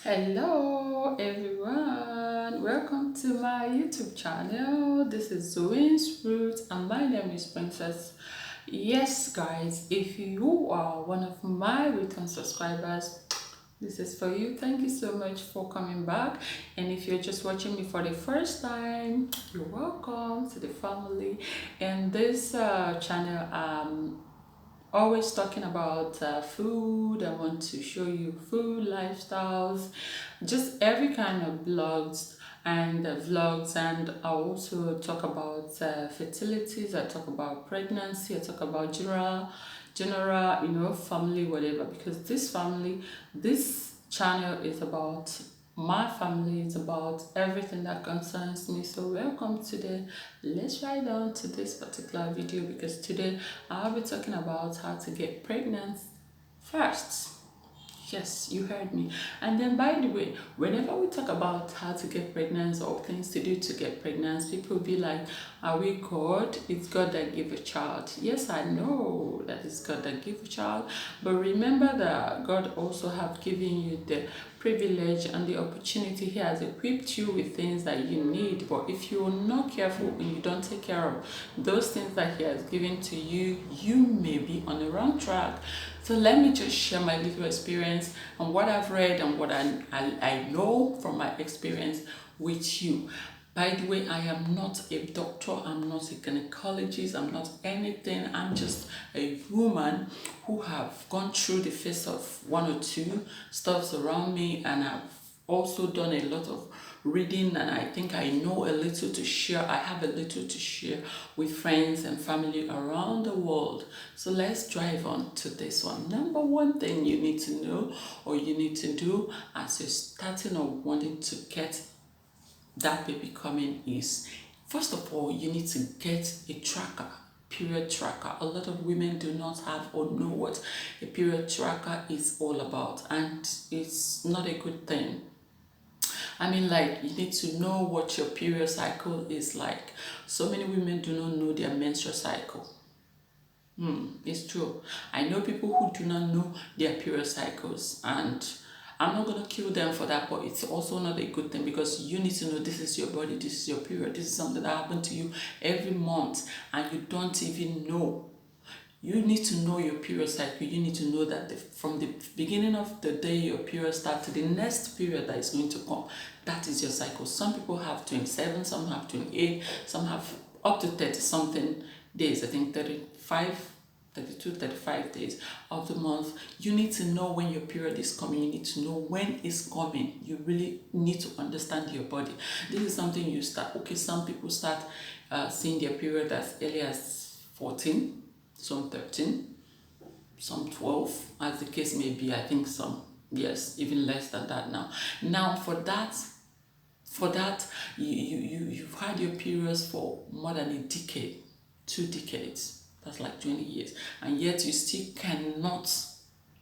Hello everyone, welcome to my YouTube channel. This is Zoe's Fruit and my name is Princess. Yes guys, if you are one of my return subscribers, this is for you. Thank you so much for coming back. And if you're just watching me for the first time, you're welcome to the family. And this channel always talking about food. I want to show you food lifestyles, just every kind of blogs and vlogs. And I also talk about fertilities. I talk about pregnancy. I talk about general family, whatever, because this channel is about my family. It's about everything that concerns me. So welcome today. Let's ride on to this particular video, because today I'll be talking about how to get pregnant first. Yes, you heard me. And then, by the way, whenever we talk about how to get pregnant or things to do to get pregnant, people be like, are we God? It's God that gave a child. Yes, I know that it's God that gave a child. But remember that God also have given you the privilege and the opportunity. He has equipped you with things that you need. But if you're not careful and you don't take care of those things that He has given to you, you may be on the wrong track. So let me just share my little experience and what I've read and what I know from my experience with you. By the way, I am not a doctor, I'm not a gynecologist, I'm not anything. I'm just a woman who have gone through the phase of one or two stuffs around me, and I've also done a lot of reading, and I think I know a little to share. I have a little to share with friends and family around the world. So let's drive on to this one. Number one thing you need to know or you need to do as you're starting or wanting to get that baby coming is, first of all, you need to get a tracker, period tracker. A lot of women do not have or know what a period tracker is all about, and it's not a good thing. I mean, like, you need to know what your period cycle is like. So many women do not know their menstrual cycle. It's true. I know people who do not know their period cycles, and I'm not gonna kill them for that, but it's also not a good thing, because you need to know this is your body, this is your period, this is something that happens to you every month, and you don't even know. You need to know your period cycle. You need to know that from the beginning of the day your period starts to the next period that is going to come, that is your cycle. Some people have 27, some have 28, some have up to 30 something days. I think 35, 32, 35 days of the month. You need to know when your period is coming. You need to know when it's coming. You really need to understand your body. This is something you start. Okay, some people start seeing their period as early as 14, some 13, some 12, as the case may be. I think some, yes, even less than that now. Now for that, you've had your periods for more than a decade, 2 decades. That's like 20 years, and yet you still cannot,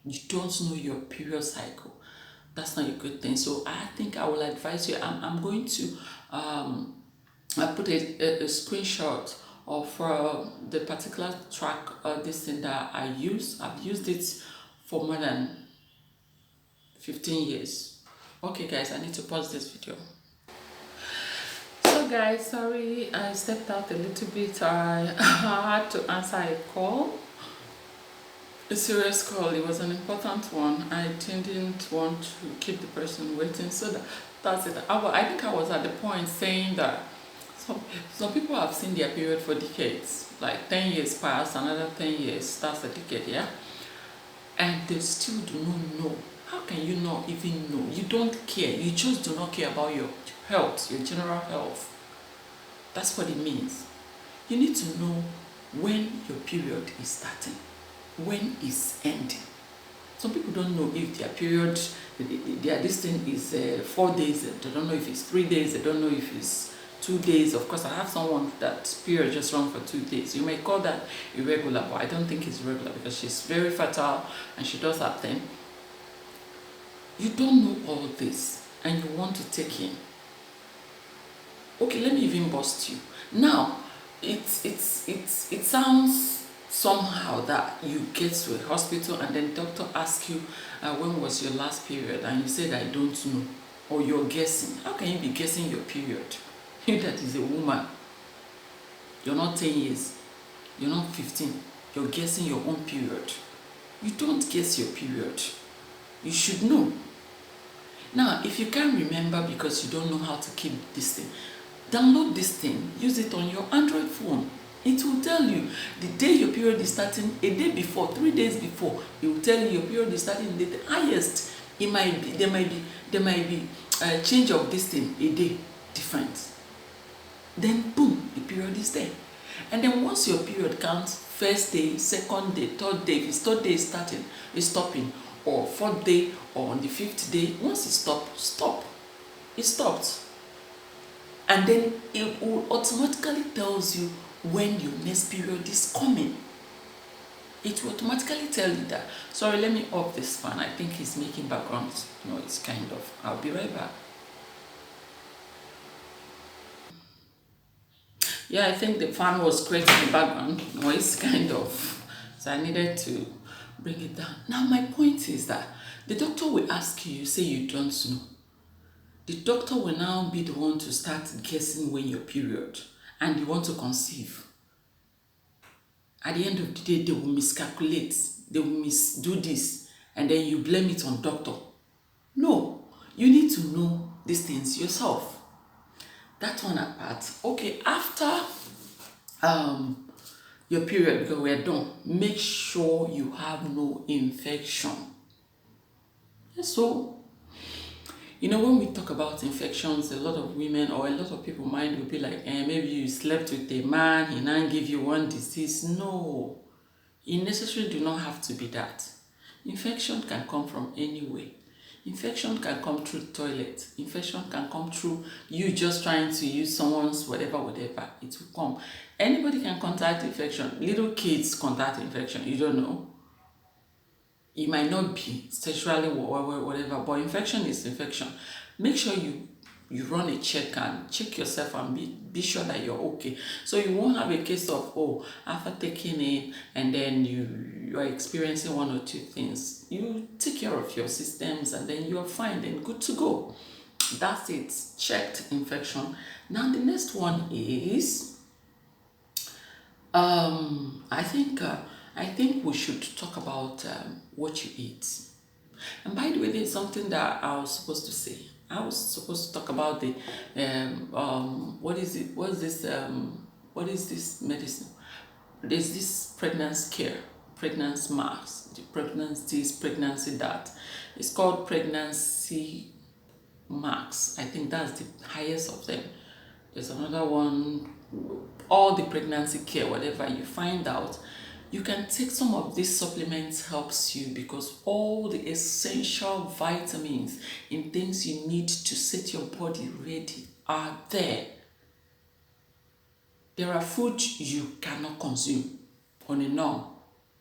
you don't know your period cycle. That's not a good thing. So I think I will advise you. I'm going to I put a screenshot of the particular track, this thing that I use. I've used it for more than 15 years. Okay guys, I need to pause this video. So guys, sorry I stepped out a little bit. I had to answer a call, a serious call. It was an important one. I didn't want to keep the person waiting, so that's it. I think I was at the point saying that some people have seen their period for decades, like 10 years pass, another 10 years, that's a decade, yeah? And they still do not know. How can you not even know? You don't care. You just do not care about your health, your general health. That's what it means. You need to know when your period is starting, when it's ending. Some people don't know if their period, their this thing is 4 days. They don't know if it's 3 days. They don't know if it's 2 days. Of course, I have someone that period just run for 2 days. You may call that irregular, but I don't think it's regular, because she's very fertile and she does that thing. You don't know all this and you want to take in. Okay, let me even bust you. Now, it sounds somehow that you get to a hospital and then doctor asks you, when was your last period, and you said I don't know, or you're guessing. How can you be guessing your period? You that is a woman, you're not 10 years, you're not 15, you're guessing your own period. You don't guess your period. You should know. Now, if you can't remember because you don't know how to keep this thing, download this thing, use it on your Android phone. It will tell you the day your period is starting, a day before, 3 days before. It will tell you your period is starting the highest. It might be there might be a change of this thing, a day different. Then boom, the period is there. And then once your period counts, first day, second day, third day, if it's third day is stopping, or fourth day, or on the fifth day, once it stop. It stopped. And then it will automatically tells you when your next period is coming. It will automatically tell you that. Sorry, let me off this fan. I think it's making background noise, kind of. I'll be right back. Yeah, I think the fan was creating the background noise, kind of. So I needed to bring it down. Now, my point is that the doctor will ask you, you say you don't know. The doctor will now be the one to start guessing when your period, and you want to conceive. At the end of the day, they will miscalculate, they will misdo this, and then you blame it on doctor. No, you need to know these things yourself. That one apart. Okay, after your period, because we're done, make sure you have no infection. So, when we talk about infections, a lot of women or a lot of people mind will be like, maybe you slept with a man, he now give you one disease. No, it necessarily do not have to be that. Infection can come from anywhere. Infection can come through toilet. Infection can come through you just trying to use someone's whatever. It will come. Anybody can contact infection. Little kids contact infection. You don't know. It might not be sexually whatever, but infection is infection. Make sure you run a check and check yourself and be sure that you're okay. So you won't have a case of, after taking it and then you are experiencing one or two things. You take care of your systems and then you're fine and good to go. That's it. Checked infection. Now the next one is, I think we should talk about what you eat. And by the way, there's something that I was supposed to say. I was supposed to talk about the what is it? What is this medicine? There's this pregnancy care, pregnancy mask, the pregnancy this, pregnancy that. It's called pregnancy max. I think that's the highest of them. There's another one, all the pregnancy care, whatever you find out. You can take some of these supplements, helps you because all the essential vitamins and things you need to set your body ready are there. There are foods you cannot consume on a norm.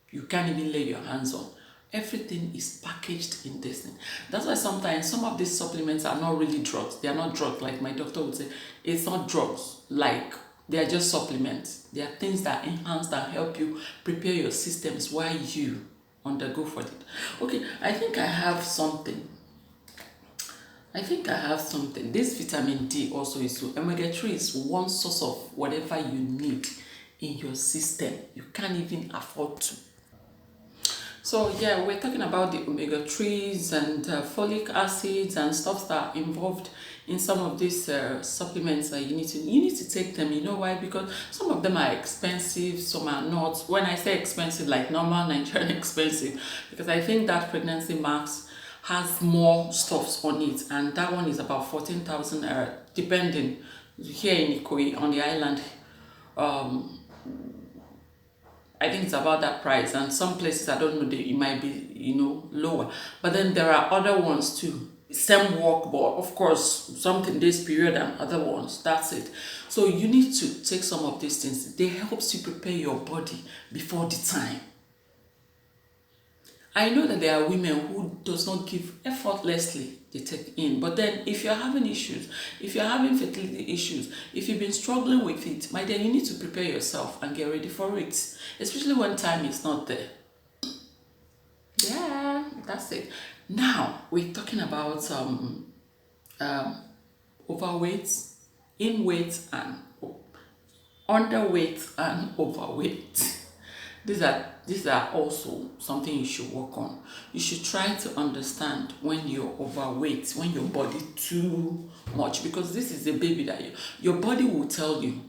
You can't even lay your hands on. Everything is packaged in this thing. That's why sometimes some of these supplements are not really drugs. They are not drugs, like my doctor would say. It's not drugs, like they are just supplements. They are things that enhance, that help you prepare your systems while you undergo for it. Okay, I think I have something. This vitamin D also is so. Omega-3 is one source of whatever you need in your system. You can't even afford to. So yeah, we're talking about the omega-3s and folic acids and stuff that are involved in some of these supplements that you need to take them. You know why? Because some of them are expensive, some are not. When I say expensive, like normal Nigerian expensive, because I think that pregnancy max has more stuffs on it, and that one is about 14,000 depending. Here in Ikoyi on the island, I think it's about that price, and some places I don't know, it might be lower, but then there are other ones too, same work, but of course something this period and other ones. That's it. So you need to take some of these things. They helps you prepare your body before the time. I know that there are women who does not give effortlessly they take in, but then if you're having issues, if you're having fertility issues, if you've been struggling with it, my dear, you need to prepare yourself and get ready for it, especially when time is not there. Yeah, that's it. Now we're talking about um, overweight, in weight, and underweight and overweight. These are also something you should work on. You should try to understand when you're overweight, when your body too much, because this is a baby that your body will tell you,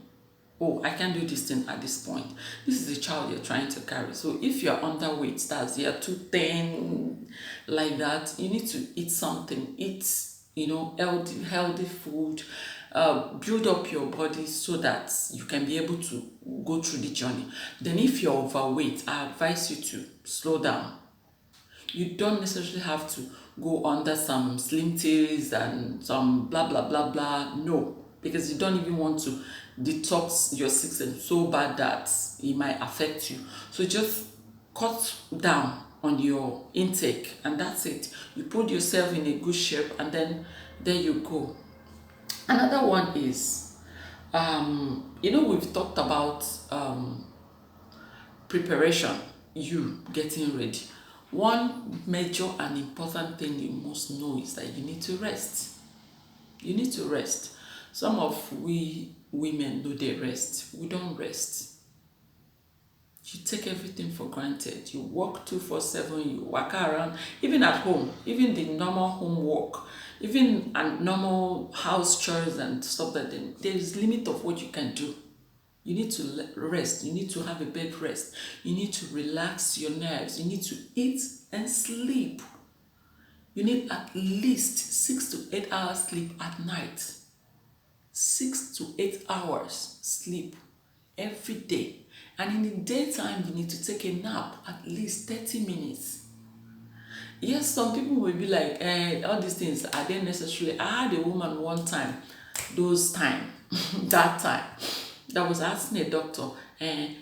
oh, I can't do this thing at this point. This is a child you're trying to carry. So if you're underweight, that's you're too thin, like that, you need to eat something. Eat, healthy food. Build up your body so that you can be able to go through the journey. Then if you're overweight, I advise you to slow down. You don't necessarily have to go under some slim teas and some blah blah blah blah. No, because you don't even want to detox your system so bad that it might affect you. So just cut down on your intake, and that's it. You put yourself in a good shape, and then there you go. Another one is, we've talked about preparation, you getting ready. One major and important thing you must know is that you need to rest. You need to rest. Some of we women know they rest. We don't rest. You take everything for granted. You work 2-4-7, you walk around, even at home, even the normal home work, even and normal house chores and stuff that there is limit of what you can do. You need to rest. You need to have a bed rest. You need to relax your nerves. You need to eat and sleep. You need at least 6 to 8 hours sleep at night. 6 to 8 hours sleep every day. And in the daytime, you need to take a nap at least 30 minutes. Yes, some people will be like, all these things, are they necessary? I had a woman one time, that time, that was asking a doctor,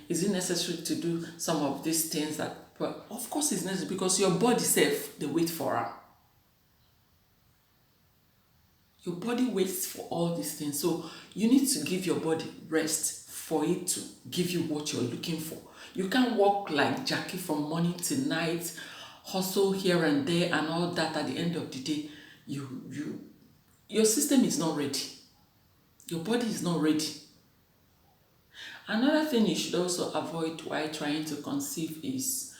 is it necessary to do some of these things? But of course it's necessary, because your body self, they wait for her. Your body waits for all these things. So you need to give your body rest for it to give you what you're looking for. You can't walk like Jackie from morning to night, hustle here and there and all that. At the end of the day, your system is not ready. Your body is not ready. Another thing you should also avoid while trying to conceive is,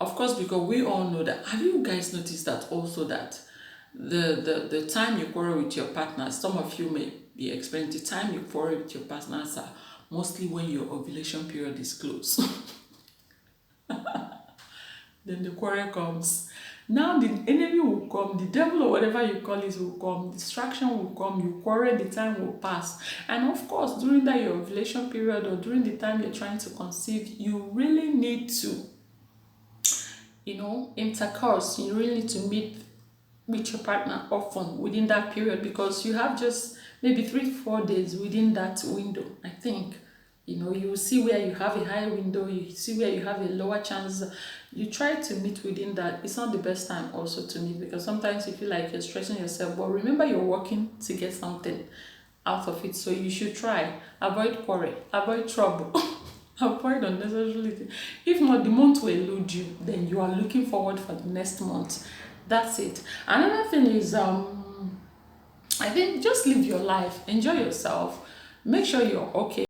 of course, because we all know that. Have you guys noticed that also that the time you quarrel with your partners, some of you may be experiencing the time you quarrel with your partners are mostly when your ovulation period is close. Then the quarrel comes. Now the enemy will come, the devil or whatever you call it will come, distraction will come, you quarrel, the time will pass. And of course, during that your ovulation period or during the time you're trying to conceive, you really need to, intercourse. You really need to meet with your partner often within that period, because you have just maybe 3 to 4 days within that window. I think you will see where you have a high window, you see where you have a lower chance. You try to meet within that. It's not the best time also to meet, because sometimes you feel like you're stressing yourself, but remember you're working to get something out of it. So you should try, avoid quarrel, avoid trouble. Avoid unnecessarily. If not, the month will elude you, then you are looking forward for the next month. That's it. Another thing is, I think just live your life, enjoy yourself, make sure you're okay.